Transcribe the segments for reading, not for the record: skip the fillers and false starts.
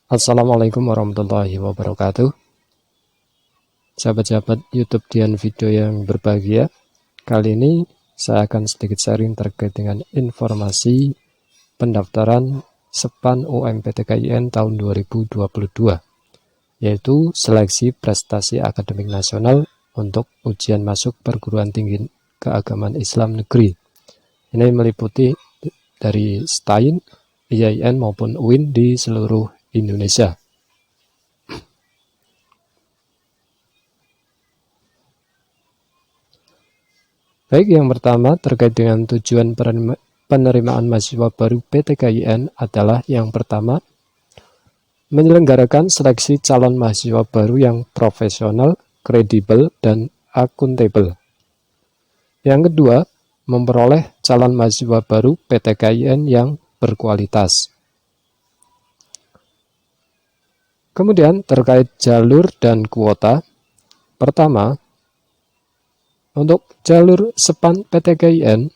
Assalamualaikum warahmatullahi wabarakatuh. Sahabat-sahabat YouTube Dian Video yang berbahagia, kali ini saya akan sedikit sharing terkait dengan informasi pendaftaran SEPAN UMPTKIN tahun 2022, yaitu seleksi prestasi akademik nasional untuk ujian masuk perguruan tinggi keagamaan Islam negeri. Ini meliputi dari STAIN, IAIN maupun UIN di seluruh Indonesia. Baik, yang pertama terkait dengan tujuan penerimaan mahasiswa baru PTKIN adalah yang pertama, menyelenggarakan seleksi calon mahasiswa baru yang profesional, kredibel, dan akuntabel. Yang kedua, memperoleh calon mahasiswa baru PTKIN yang berkualitas. Kemudian terkait jalur dan kuota, pertama, untuk jalur SEPAN PTKIN,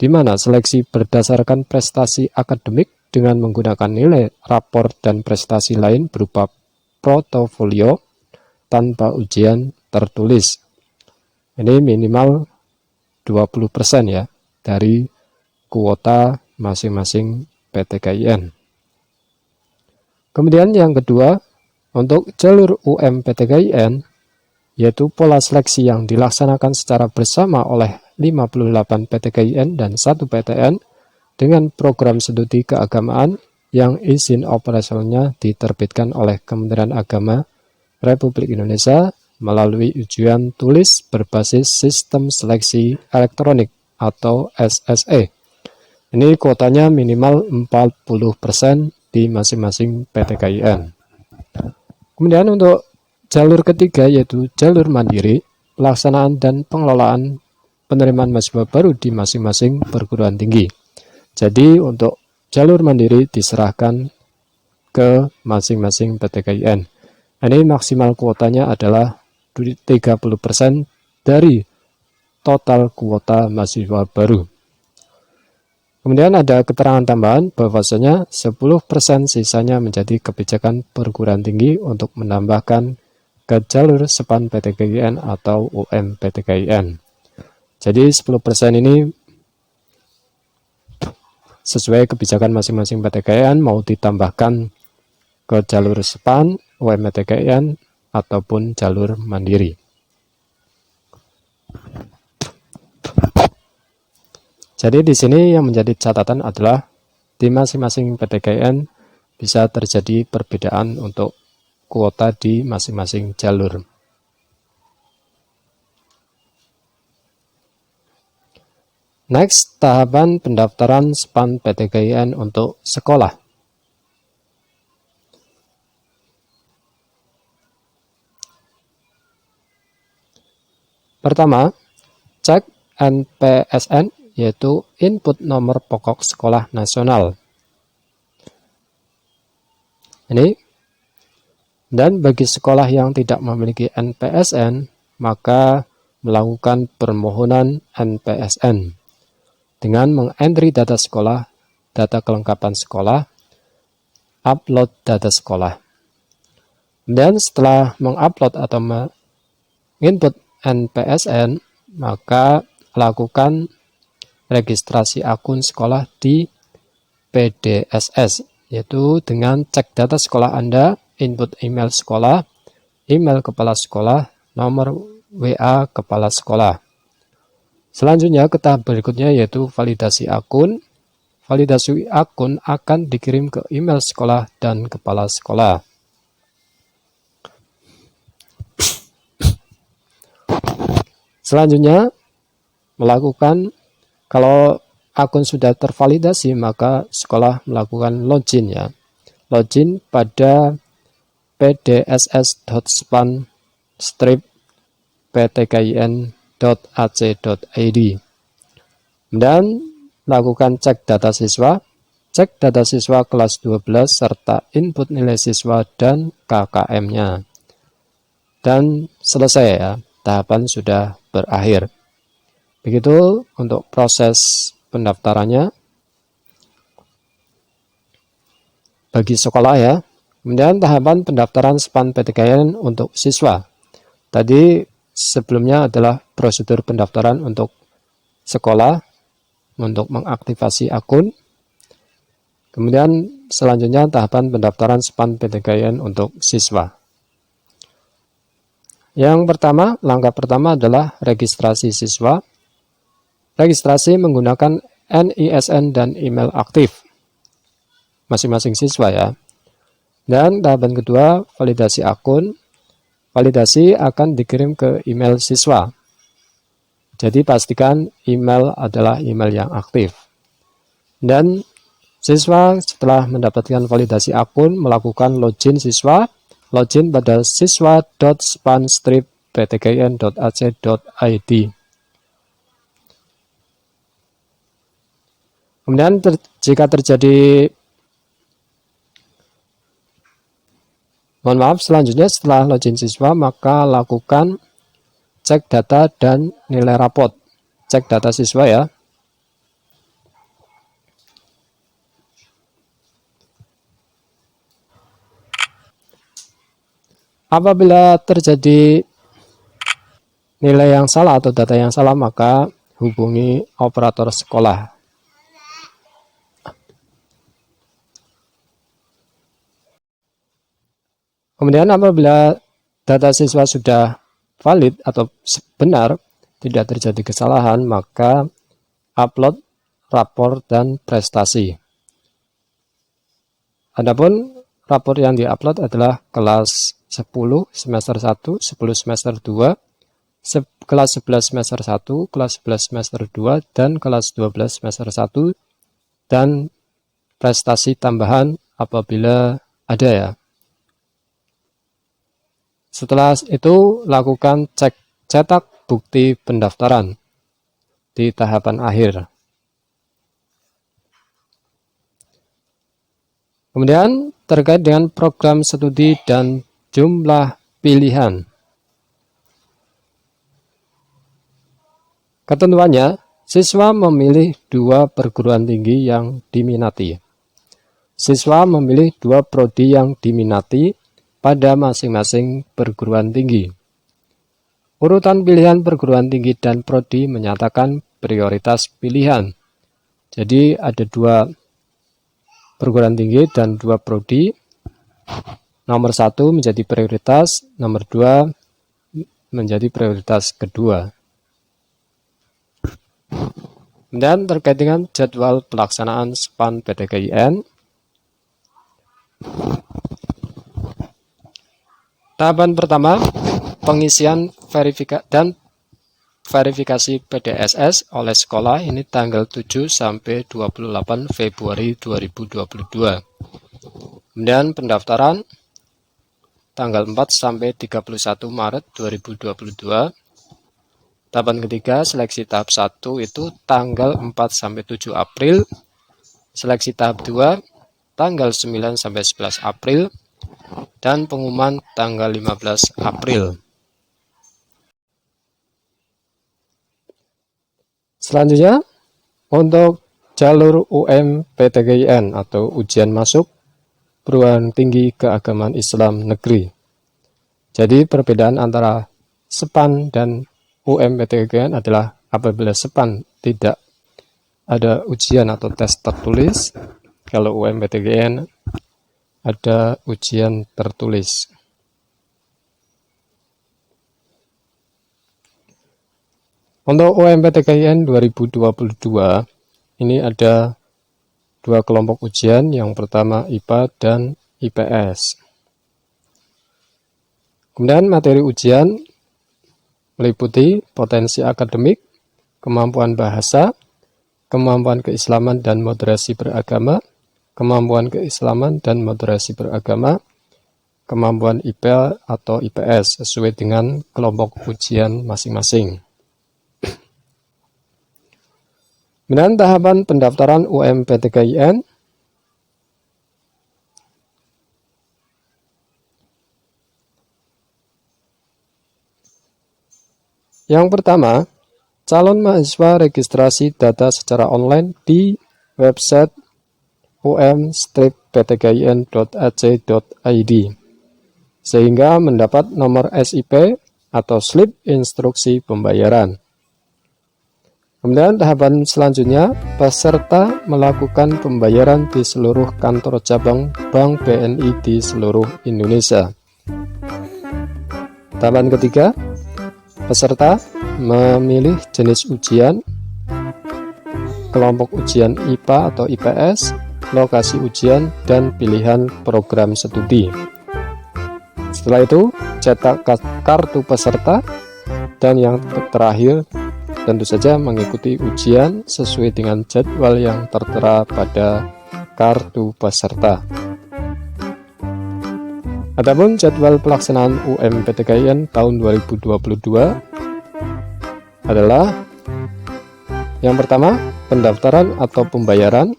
di mana seleksi berdasarkan prestasi akademik dengan menggunakan nilai rapor dan prestasi lain berupa portofolio tanpa ujian tertulis. Ini minimal 20% ya dari kuota masing-masing PTKIN. Kemudian yang kedua, untuk jalur UMPTKIN, yaitu pola seleksi yang dilaksanakan secara bersama oleh 58 PTKIN dan 1 PTN dengan program studi keagamaan yang izin operasionalnya diterbitkan oleh Kementerian Agama Republik Indonesia melalui ujian tulis berbasis sistem seleksi elektronik atau SSE. Ini kuotanya minimal 40% di masing-masing PTKIN. Kemudian untuk jalur ketiga yaitu jalur mandiri, pelaksanaan dan pengelolaan penerimaan mahasiswa baru di masing-masing perguruan tinggi. Jadi untuk jalur mandiri diserahkan ke masing-masing PTKIN. Ini maksimal kuotanya adalah 30% dari total kuota mahasiswa baru. Kemudian ada keterangan tambahan bahwasanya 10% sisanya menjadi kebijakan perguruan tinggi untuk menambahkan ke jalur SEPAN PTKIN atau UMPTKIN. Jadi 10% ini sesuai kebijakan masing-masing PTKIN mau ditambahkan ke jalur SEPAN, UMPTKIN ataupun jalur mandiri. Jadi di sini yang menjadi catatan adalah di masing-masing PTKIN bisa terjadi perbedaan untuk kuota di masing-masing jalur. Next, tahapan pendaftaran SEPAN PTKIN untuk sekolah. Pertama, cek NPSN, yaitu input nomor pokok sekolah nasional. Ini. Dan bagi sekolah yang tidak memiliki NPSN, maka melakukan permohonan NPSN dengan mengentry data sekolah, data kelengkapan sekolah, upload data sekolah. Dan setelah mengupload atau menginput NPSN, maka lakukan registrasi akun sekolah di PDSS, yaitu dengan cek data sekolah Anda, input email sekolah, email kepala sekolah, nomor WA kepala sekolah. Selanjutnya ke tahap berikutnya yaitu validasi akun. Validasi akun akan dikirim ke email sekolah dan kepala sekolah. Selanjutnya melakukan, kalau akun sudah tervalidasi maka sekolah melakukan login ya. Login pada pdss.span-ptkin.ac.id dan lakukan cek data siswa, cek data siswa kelas 12 serta input nilai siswa dan KKM-nya. Dan selesai ya, tahapan sudah berakhir. Begitu untuk proses pendaftarannya. Bagi sekolah ya, Kemudian tahapan pendaftaran SPAN PTKIN untuk siswa. Tadi sebelumnya adalah prosedur pendaftaran untuk sekolah, untuk mengaktifasi akun. Kemudian selanjutnya tahapan pendaftaran SPAN PTKIN untuk siswa. Yang pertama, langkah pertama adalah registrasi siswa. Registrasi menggunakan NISN dan email aktif masing-masing siswa ya. Dan tahapan kedua, validasi akun. Validasi akan dikirim ke email siswa. Jadi pastikan email adalah email yang aktif. Dan siswa setelah mendapatkan validasi akun melakukan login siswa, login pada siswa.span-ptkn.ac.id. Kemudian jika terjadi, mohon maaf, selanjutnya setelah login siswa maka lakukan cek data dan nilai rapot. Cek data siswa ya. Apabila terjadi nilai yang salah atau data yang salah, maka hubungi operator sekolah. Kemudian apabila data siswa sudah valid atau benar, tidak terjadi kesalahan, maka upload rapor dan prestasi. Adapun rapor yang diupload adalah kelas 10 semester 1, 10 semester 2, kelas 11 semester 1, kelas 11 semester 2, dan kelas 12 semester 1, dan prestasi tambahan apabila ada ya. Setelah itu lakukan cetak bukti pendaftaran di tahapan akhir. Kemudian terkait dengan program studi dan jumlah pilihan. Ketentuannya, siswa memilih 2 perguruan tinggi yang diminati. Siswa memilih 2 prodi yang diminati pada masing-masing perguruan tinggi. Urutan pilihan perguruan tinggi dan prodi menyatakan prioritas pilihan. Jadi ada 2 perguruan tinggi dan 2 prodi. Nomor 1 menjadi prioritas, nomor 2 menjadi prioritas kedua. Dan terkait dengan jadwal pelaksanaan SPAN PTKIN, tahapan pertama, pengisian verifikasi PDSS oleh sekolah ini tanggal 7 sampai 28 Februari 2022. Kemudian pendaftaran tanggal 4 sampai 31 Maret 2022. Tahapan ketiga, seleksi tahap 1 itu tanggal 4 sampai 7 April. Seleksi tahap 2 tanggal 9 sampai 11 April. Dan pengumuman tanggal 15 April. Selanjutnya, untuk jalur UMPTKIN atau ujian masuk perguruan tinggi keagamaan Islam negeri. Jadi perbedaan antara SPAN dan UMPTKIN adalah apabila SPAN tidak ada ujian atau tes tertulis, kalau UMPTKIN ada ujian tertulis. Untuk UMPTKIN 2022 ini ada 2 kelompok ujian, yang pertama IPA dan IPS. Kemudian materi ujian meliputi potensi akademik, kemampuan bahasa, kemampuan keislaman dan moderasi beragama, kemampuan keislaman dan moderasi beragama, kemampuan IPA atau IPS sesuai dengan kelompok ujian masing-masing. Kemudian tahapan pendaftaran UMPTKIN. Yang pertama, calon mahasiswa registrasi data secara online di website www.ptgin.ac.id sehingga mendapat nomor SIP atau slip instruksi pembayaran. Kemudian tahapan selanjutnya, peserta melakukan pembayaran di seluruh kantor cabang Bank BNI di seluruh Indonesia. Tahapan ketiga, peserta memilih jenis ujian, kelompok ujian IPA atau IPS, lokasi ujian, dan pilihan program studi. Setelah itu, cetak kartu peserta, dan yang terakhir, tentu saja mengikuti ujian sesuai dengan jadwal yang tertera pada kartu peserta. Adapun jadwal pelaksanaan UMPTKIN tahun 2022 adalah yang pertama, pendaftaran atau pembayaran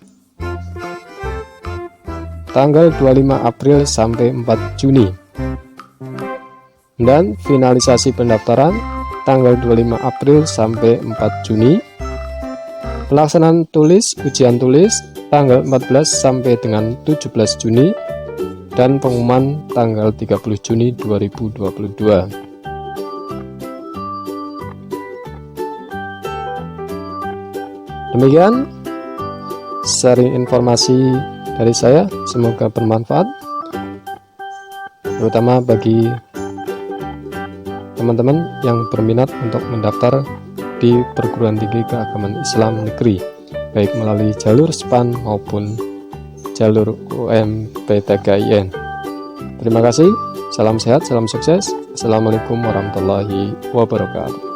tanggal 25 April sampai 4 Juni. Dan finalisasi pendaftaran tanggal 25 April sampai 4 Juni. Pelaksanaan ujian tulis tanggal 14 sampai dengan 17 Juni dan pengumuman tanggal 30 Juni 2022. Demikian sharing informasi dari saya, semoga bermanfaat terutama bagi teman-teman yang berminat untuk mendaftar di perguruan tinggi keagamaan Islam negeri, baik melalui jalur SPAN maupun jalur UMPTKIN. Terima kasih, salam sehat, salam sukses. Assalamualaikum warahmatullahi wabarakatuh.